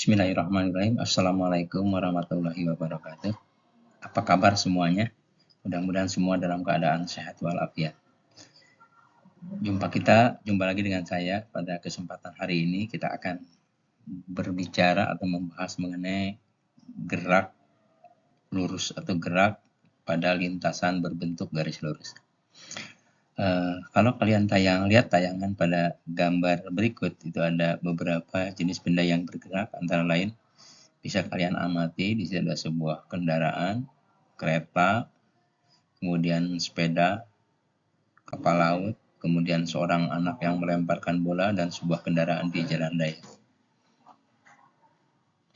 Bismillahirrahmanirrahim. Assalamualaikum warahmatullahi wabarakatuh. Apa kabar semuanya? Mudah-mudahan semua dalam keadaan sehat walafiat. Jumpa lagi dengan saya pada kesempatan hari ini. Kita akan berbicara atau membahas mengenai gerak lurus atau gerak pada lintasan berbentuk garis lurus. Kalau kalian lihat tayangan pada gambar berikut, itu ada beberapa jenis benda yang bergerak, antara lain bisa kalian amati. Di sini ada sebuah kendaraan, kereta, kemudian sepeda, kapal laut, kemudian seorang anak yang melemparkan bola, dan sebuah kendaraan di jalan raya.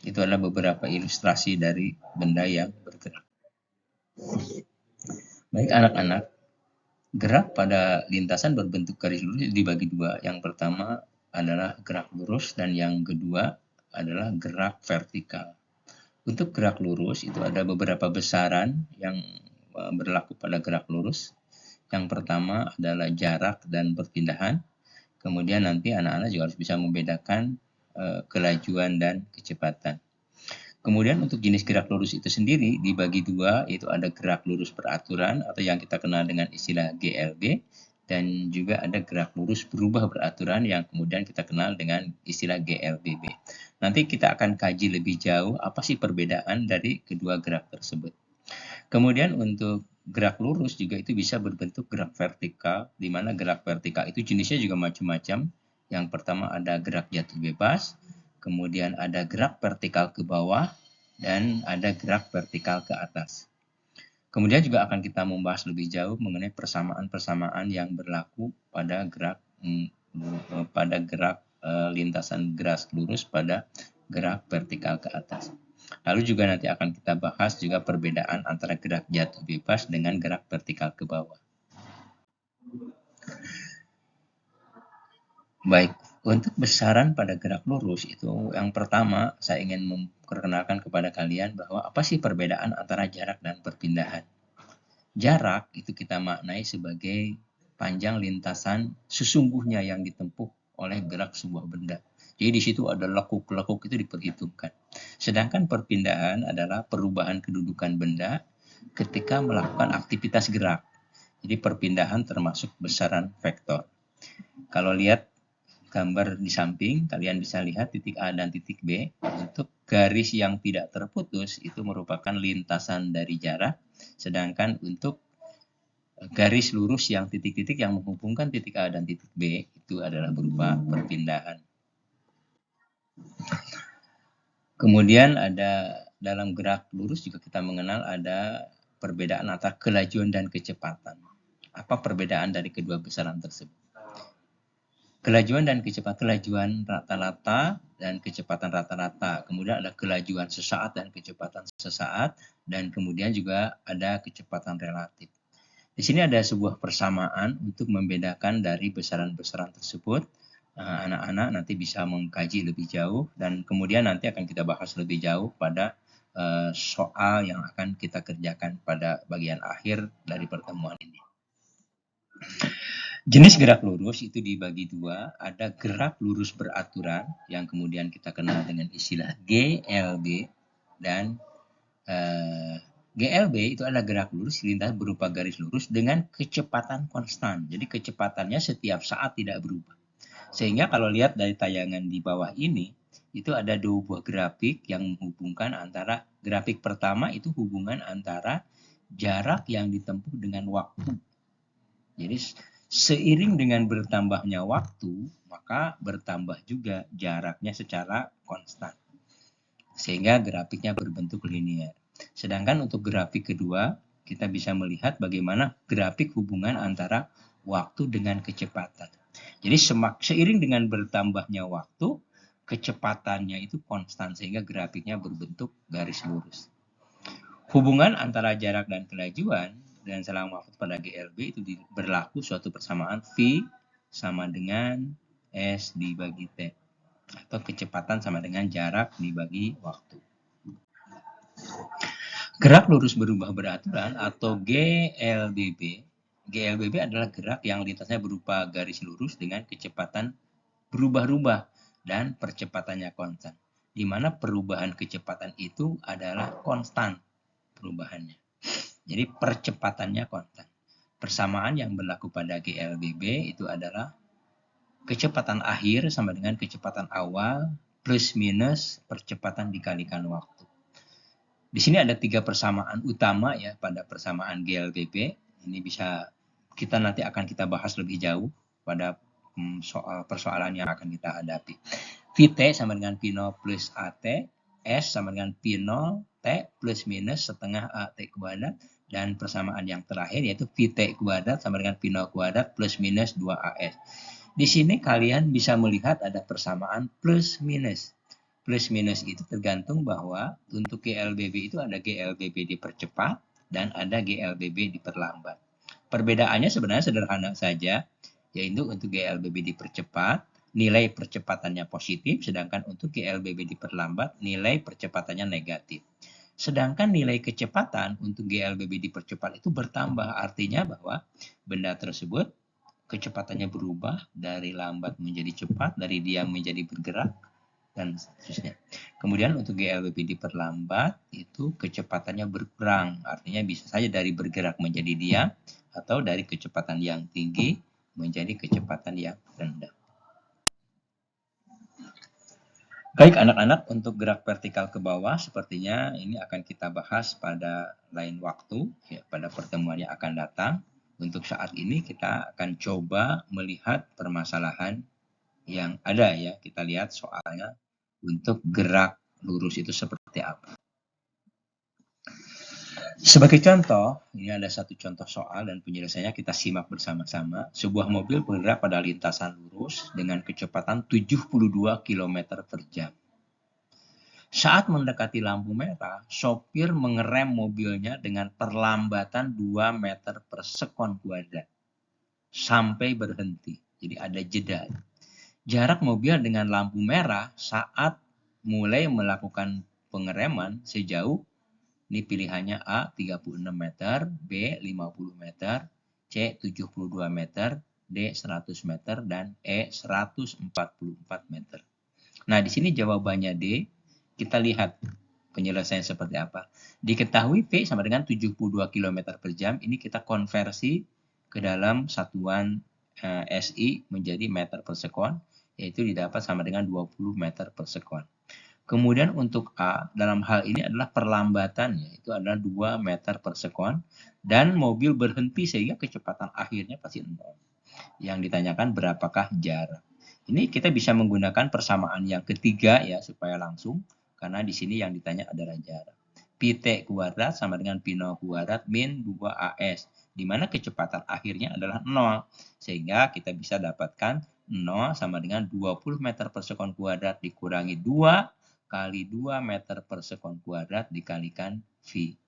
Itu adalah beberapa ilustrasi dari benda yang bergerak. Baik anak-anak, gerak pada lintasan berbentuk garis lurus dibagi dua. Yang pertama adalah gerak lurus dan yang kedua adalah gerak vertikal. Untuk gerak lurus itu ada beberapa besaran yang berlaku pada gerak lurus. Yang pertama adalah jarak dan perpindahan. Kemudian nanti anak-anak juga harus bisa membedakan kelajuan dan kecepatan. Kemudian untuk jenis gerak lurus itu sendiri dibagi dua, yaitu ada gerak lurus beraturan atau yang kita kenal dengan istilah GLB, dan juga ada gerak lurus berubah beraturan yang kemudian kita kenal dengan istilah GLBB. Nanti kita akan kaji lebih jauh apa sih perbedaan dari kedua gerak tersebut. Kemudian untuk gerak lurus juga itu bisa berbentuk gerak vertikal, di mana gerak vertikal itu jenisnya juga macam-macam. Yang pertama ada gerak jatuh bebas, kemudian ada gerak vertikal ke bawah, dan ada gerak vertikal ke atas. Kemudian juga akan kita membahas lebih jauh mengenai persamaan-persamaan yang berlaku pada gerak lintasan garis lurus pada gerak vertikal ke atas. Lalu juga nanti akan kita bahas juga perbedaan antara gerak jatuh bebas dengan gerak vertikal ke bawah. Baik, untuk besaran pada gerak lurus itu yang pertama saya ingin memperkenalkan kepada kalian bahwa apa sih perbedaan antara jarak dan perpindahan. Jarak itu kita maknai sebagai panjang lintasan sesungguhnya yang ditempuh oleh gerak sebuah benda. Jadi di situ ada lekuk-lekuk itu diperhitungkan. Sedangkan perpindahan adalah perubahan kedudukan benda ketika melakukan aktivitas gerak. Jadi perpindahan termasuk besaran vektor. Kalau lihat gambar di samping, kalian bisa lihat titik A dan titik B. Untuk garis yang tidak terputus itu merupakan lintasan dari jarak, sedangkan untuk garis lurus yang titik-titik yang menghubungkan titik A dan titik B itu adalah berupa perpindahan. Kemudian ada dalam gerak lurus juga kita mengenal ada perbedaan antara kelajuan dan kecepatan. Apa perbedaan dari kedua besaran tersebut? Kelajuan dan kecepatan, kelajuan rata-rata dan kecepatan rata-rata. Kemudian ada kelajuan sesaat dan kecepatan sesaat, dan kemudian juga ada kecepatan relatif. Di sini ada sebuah persamaan untuk membedakan dari besaran-besaran tersebut. Anak-anak nanti bisa mengkaji lebih jauh, dan kemudian nanti akan kita bahas lebih jauh pada soal yang akan kita kerjakan pada bagian akhir dari pertemuan ini. Jenis gerak lurus itu dibagi dua, ada gerak lurus beraturan yang kemudian kita kenal dengan istilah GLB, dan GLB itu adalah gerak lurus lintas berupa garis lurus dengan kecepatan konstan. Jadi kecepatannya setiap saat tidak berubah. Sehingga kalau lihat dari tayangan di bawah ini, itu ada dua buah grafik yang menghubungkan antara grafik pertama itu hubungan antara jarak yang ditempuh dengan waktu. Jadi seiring dengan bertambahnya waktu, maka bertambah juga jaraknya secara konstan. Sehingga grafiknya berbentuk linear. Sedangkan untuk grafik kedua, kita bisa melihat bagaimana grafik hubungan antara waktu dengan kecepatan. Jadi seiring dengan bertambahnya waktu, kecepatannya itu konstan sehingga grafiknya berbentuk garis lurus. Hubungan antara jarak dan kelajuan dan selang waktu pada GLB itu berlaku suatu persamaan V sama dengan S dibagi T, atau kecepatan sama dengan jarak dibagi waktu. Gerak lurus berubah beraturan atau GLBB. GLBB adalah gerak yang lintasnya berupa garis lurus dengan kecepatan berubah-ubah dan percepatannya konstan. di mana perubahan kecepatan itu adalah konstan perubahannya. Jadi percepatannya konstan. Persamaan yang berlaku pada GLBB itu adalah kecepatan akhir sama dengan kecepatan awal plus minus percepatan dikalikan waktu. Di sini ada 3 persamaan utama ya pada persamaan GLBB. Ini bisa nanti akan kita bahas lebih jauh pada soal persoalan yang akan kita hadapi. Vt sama dengan P0 plus AT, S sama dengan P0 T plus minus setengah AT kuadrat, dan persamaan yang terakhir yaitu Vt kuadrat sama dengan P0 kuadrat plus minus 2AS. Di sini kalian bisa melihat ada persamaan plus minus. Plus minus itu tergantung bahwa untuk GLBB itu ada GLBB dipercepat dan ada GLBB diperlambat. Perbedaannya sebenarnya sederhana saja, yaitu untuk GLBB dipercepat, nilai percepatannya positif, sedangkan untuk GLBB diperlambat, nilai percepatannya negatif. Sedangkan nilai kecepatan untuk GLBB dipercepat itu bertambah, artinya bahwa benda tersebut kecepatannya berubah dari lambat menjadi cepat, dari diam menjadi bergerak, dan seterusnya. Kemudian untuk GLBB diperlambat itu kecepatannya berkurang, artinya bisa saja dari bergerak menjadi diam atau dari kecepatan yang tinggi menjadi kecepatan yang rendah. Baik anak-anak, untuk gerak vertikal ke bawah sepertinya ini akan kita bahas pada lain waktu, ya, pada pertemuan yang akan datang. Untuk saat ini kita akan coba melihat permasalahan yang ada ya. Kita lihat soalnya untuk gerak lurus itu seperti apa. Sebagai contoh, ini ada satu contoh soal dan penyelesaiannya kita simak bersama-sama. Sebuah mobil bergerak pada lintasan lurus dengan kecepatan 72 km per jam. Saat mendekati lampu merah, sopir mengerem mobilnya dengan perlambatan 2 meter per sekon kuadrat sampai berhenti. Jadi ada jeda. Jarak mobil dengan lampu merah saat mulai melakukan pengereman sejauh, ini pilihannya A 36 meter, B 50 meter, C 72 meter, D 100 meter, dan E 144 meter. Nah, di sini jawabannya D. Kita lihat penyelesaian seperti apa. Diketahui P sama dengan 72 km per jam. Ini kita konversi ke dalam satuan SI menjadi meter per sekon, yaitu didapat sama dengan 20 meter per sekon. Kemudian untuk A, dalam hal ini adalah perlambatan, yaitu adalah 2 meter per sekon, dan mobil berhenti sehingga kecepatan akhirnya pasti 0. Yang ditanyakan berapakah jarak. Ini kita bisa menggunakan persamaan yang ketiga ya, supaya langsung, karena di sini yang ditanya adalah jarak. Pt kuadrat sama dengan P0 kuadrat min 2AS, di mana kecepatan akhirnya adalah 0, sehingga kita bisa dapatkan 0 sama dengan 20 meter per sekon kuadrat dikurangi 2 kali 2 meter per sekon kuadrat dikalikan V.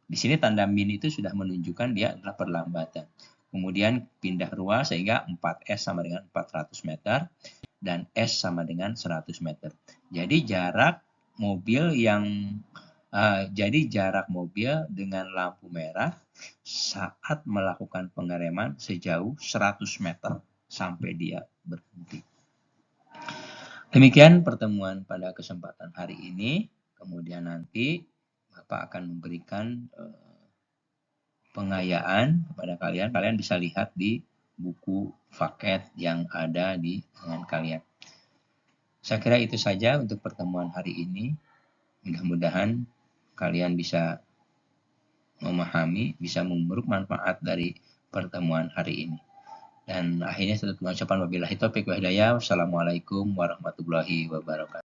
Di sini tanda min itu sudah menunjukkan dia adalah perlambatan. Kemudian pindah ruas sehingga 4S sama dengan 400 meter dan S sama dengan 100 meter. Jadi jarak mobil dengan lampu merah saat melakukan pengereman sejauh 100 meter sampai dia berhenti. Demikian pertemuan pada kesempatan hari ini. Kemudian nanti Bapak akan memberikan pengayaan kepada kalian. Kalian bisa lihat di buku paket yang ada di tangan kalian. Saya kira itu saja untuk pertemuan hari ini. Mudah-mudahan kalian bisa memahami, bisa memeruk manfaat dari pertemuan hari ini. Dan akhirnya saya tutup ucapan wabillahi taufiq wa hidayah. Wassalamualaikum warahmatullahi wabarakatuh.